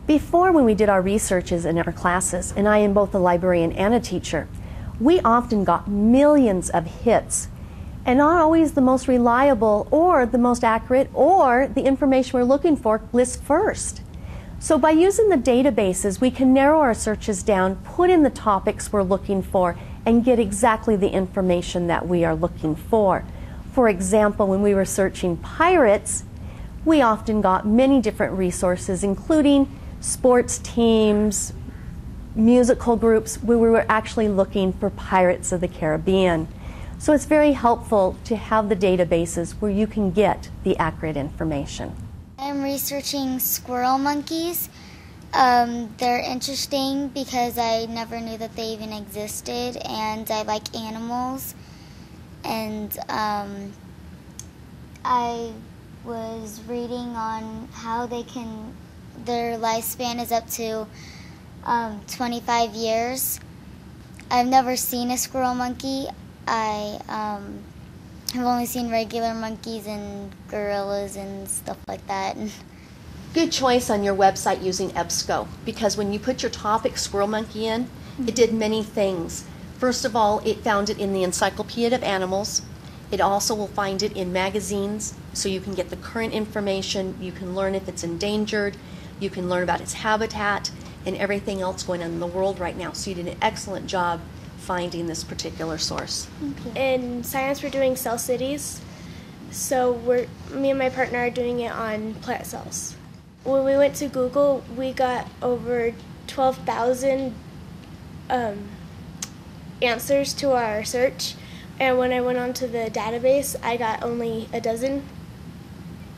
Before, when we did our researches in our classes, and I am both a librarian and a teacher, we often got millions of hits, and not always the most reliable or the most accurate or the information we're looking for lists first. So by using the databases, we can narrow our searches down, put in the topics we're looking for, and get exactly the information that we are looking for. For example, when we were searching pirates, we often got many different resources, including sports teams, musical groups, where we were actually looking for Pirates of the Caribbean. So it's very helpful to have the databases where you can get the accurate information. I'm researching squirrel monkeys. They're interesting because I never knew that they even existed, and I like animals. And I was reading on how their lifespan is up to 25 years. I've never seen a squirrel monkey. I've only seen regular monkeys and gorillas and stuff like that. Good choice on your website using EBSCO, because when you put your topic squirrel monkey in, it did many things. First of all, it found it in the Encyclopedia of Animals. It also will find it in magazines, so you can get the current information. You can learn if it's endangered. You can learn about its habitat and everything else going on in the world right now. So you did an excellent job finding this particular source. In science, we're doing cell cities. So me and my partner are doing it on plant cells. When we went to Google, we got over 12,000 answers to our search. And when I went onto the database, I got only a dozen.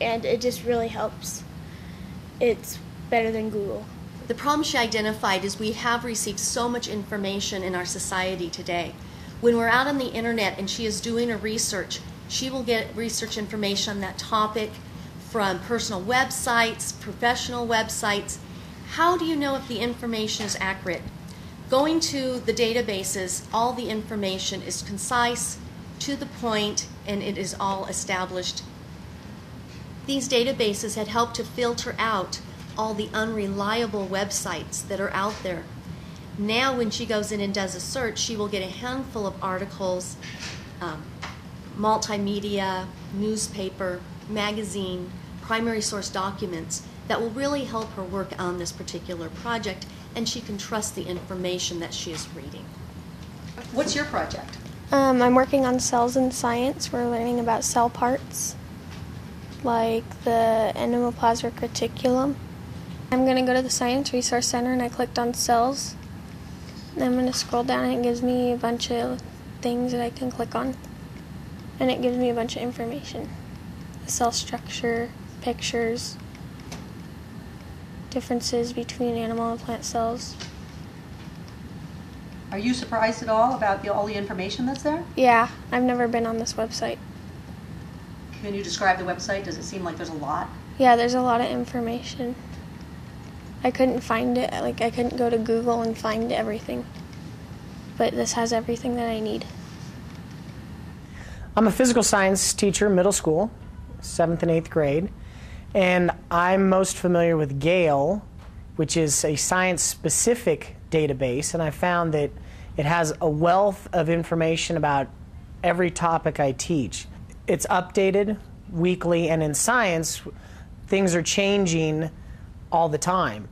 And it just really helps. It's better than Google. The problem she identified is we have received so much information in our society today. When we're out on the internet and she is doing a research, she will get research information on that topic from personal websites, professional websites. How do you know if the information is accurate? Going to the databases, all the information is concise, to the point, and it is all established. These databases had helped to filter out all the unreliable websites that are out there. Now when she goes in and does a search, she will get a handful of articles, multimedia, newspaper, magazine, primary source documents that will really help her work on this particular project, and she can trust the information that she is reading. What's your project? I'm working on cells in science. We're learning about cell parts, like the endoplasmic reticulum. I'm going to go to the Science Resource Center, and I clicked on cells. And I'm going to scroll down, and it gives me a bunch of things that I can click on. And it gives me a bunch of information. The cell structure, pictures, differences between animal and plant cells. Are you surprised at all about all the information that's there? Yeah, I've never been on this website. Can you describe the website? Does it seem like there's a lot? Yeah, there's a lot of information. I couldn't find it, I couldn't go to Google and find everything. But this has everything that I need. I'm a physical science teacher, middle school, 7th and 8th grade, and I'm most familiar with Gale, which is a science-specific database, and I found that it has a wealth of information about every topic I teach. It's updated weekly, and in science, things are changing all the time.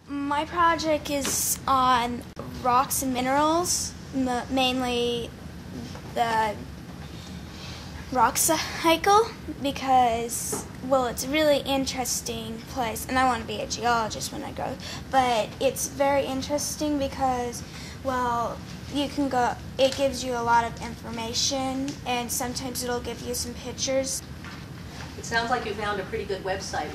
My project is on rocks and minerals, mainly the rock cycle, because, well, it's a really interesting place, and I want to be a geologist when I grow, but it's very interesting because, well, you can go, it gives you a lot of information, and sometimes it'll give you some pictures. It sounds like you found a pretty good website.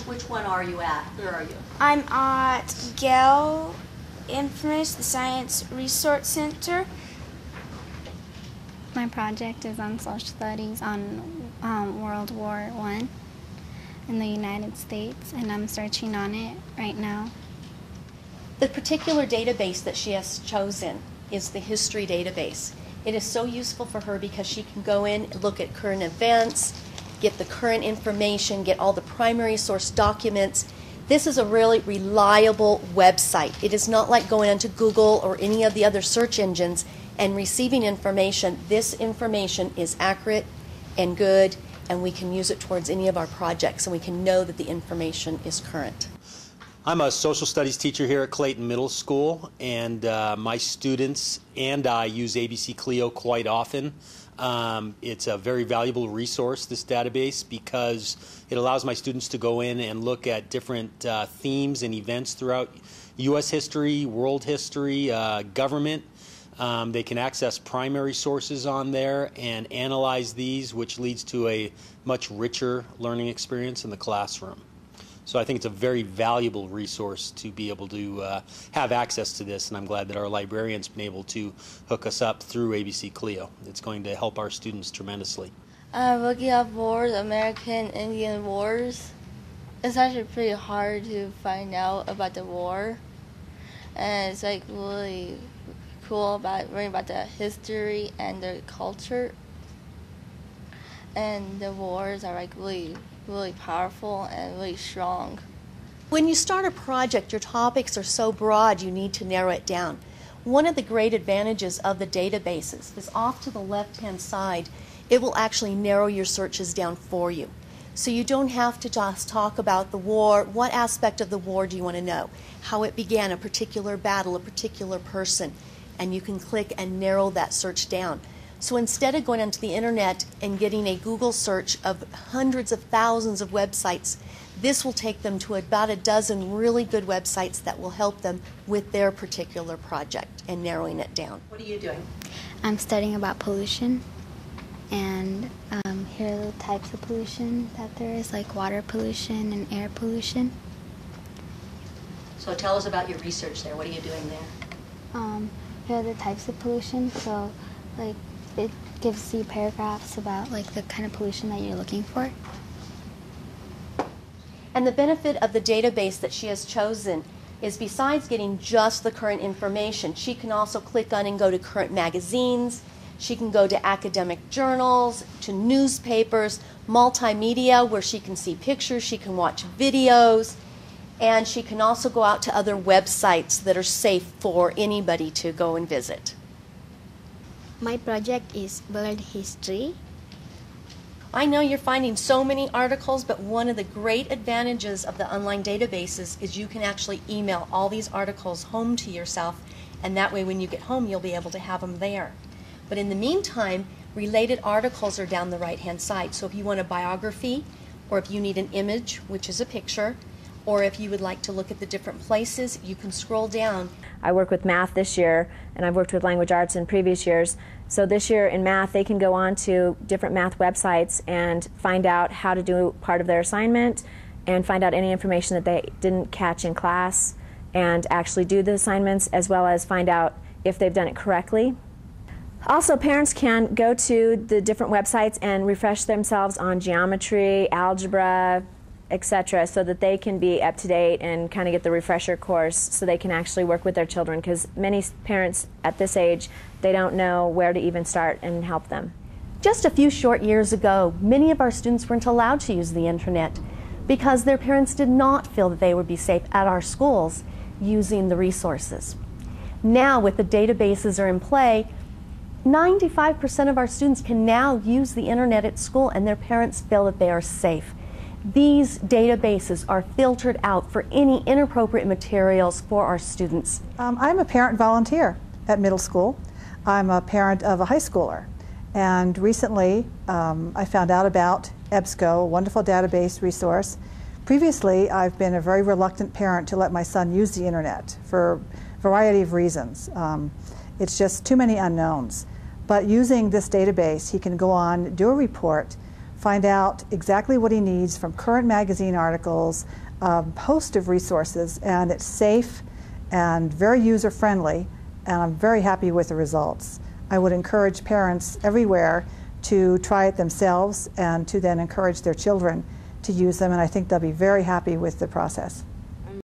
Which one are you at? Where are you? I'm at Gale Infamous, the Science Resource Center. My project is on social studies on World War I in the United States, and I'm searching on it right now. The particular database that she has chosen is the history database. It is so useful for her because she can go in and look at current events, get the current information, get all the primary source documents This is a really reliable website. It is not like going onto Google or any of the other search engines and receiving information. This information is accurate and good, and we can use it towards any of our projects, and we can know that the information is current. I'm a social studies teacher here at Clayton Middle School, and my students and I use ABC Clio quite often. It's a very valuable resource, this database, because it allows my students to go in and look at different themes and events throughout U.S. history, world history, government. They can access primary sources on there and analyze these, which leads to a much richer learning experience in the classroom. So I think it's a very valuable resource to be able to have access to this, and I'm glad that our librarian's been able to hook us up through ABC Clio. It's going to help our students tremendously. Looking at wars, American Indian wars, it's actually pretty hard to find out about the war, and it's like really cool about learning about the history and the culture, and the wars are like really powerful and really strong. When you start a project, your topics are so broad you need to narrow it down. One of the great advantages of the databases is off to the left-hand side, it will actually narrow your searches down for you. So you don't have to just talk about the war. What aspect of the war do you want to know? How it began, a particular battle, a particular person, and you can click and narrow that search down. So instead of going onto the internet and getting a Google search of hundreds of thousands of websites, this will take them to about a dozen really good websites that will help them with their particular project and narrowing it down. What are you doing? I'm studying about pollution, and here are the types of pollution that there is, like water pollution and air pollution. So tell us about your research there. What are you doing there? Here are the types of pollution. So, like, it gives you paragraphs about like the kind of pollution that you're looking for. And the benefit of the database that she has chosen is, besides getting just the current information, she can also click on and go to current magazines. She can go to academic journals, to newspapers, multimedia, where she can see pictures, she can watch videos, and she can also go out to other websites that are safe for anybody to go and visit. My project is World History. I know you're finding so many articles, but one of the great advantages of the online databases is you can actually email all these articles home to yourself, and that way when you get home you'll be able to have them there. But in the meantime, related articles are down the right-hand side. So if you want a biography, or if you need an image, which is a picture, or if you would like to look at the different places, you can scroll down. I work with math this year, and I've worked with language arts in previous years. So this year in math, they can go on to different math websites and find out how to do part of their assignment and find out any information that they didn't catch in class and actually do the assignments, as well as find out if they've done it correctly. Also, parents can go to the different websites and refresh themselves on geometry, algebra, etc., so that they can be up to date and kind of get the refresher course so they can actually work with their children, because many parents at this age, they don't know where to even start and help them. Just a few short years ago, many of our students weren't allowed to use the internet because their parents did not feel that they would be safe at our schools using the resources. Now, with the databases are in play, 95% of our students can now use the internet at school, and their parents feel that they are safe. These databases are filtered out for any inappropriate materials for our students. I'm a parent volunteer at middle school. I'm a parent of a high schooler. And recently I found out about EBSCO, a wonderful database resource. Previously, I've been a very reluctant parent to let my son use the internet for a variety of reasons. It's just too many unknowns. But using this database, he can go on, do a report, find out exactly what he needs from current magazine articles, a host of resources, and it's safe and very user-friendly, and I'm very happy with the results. I would encourage parents everywhere to try it themselves and to then encourage their children to use them, and I think they'll be very happy with the process.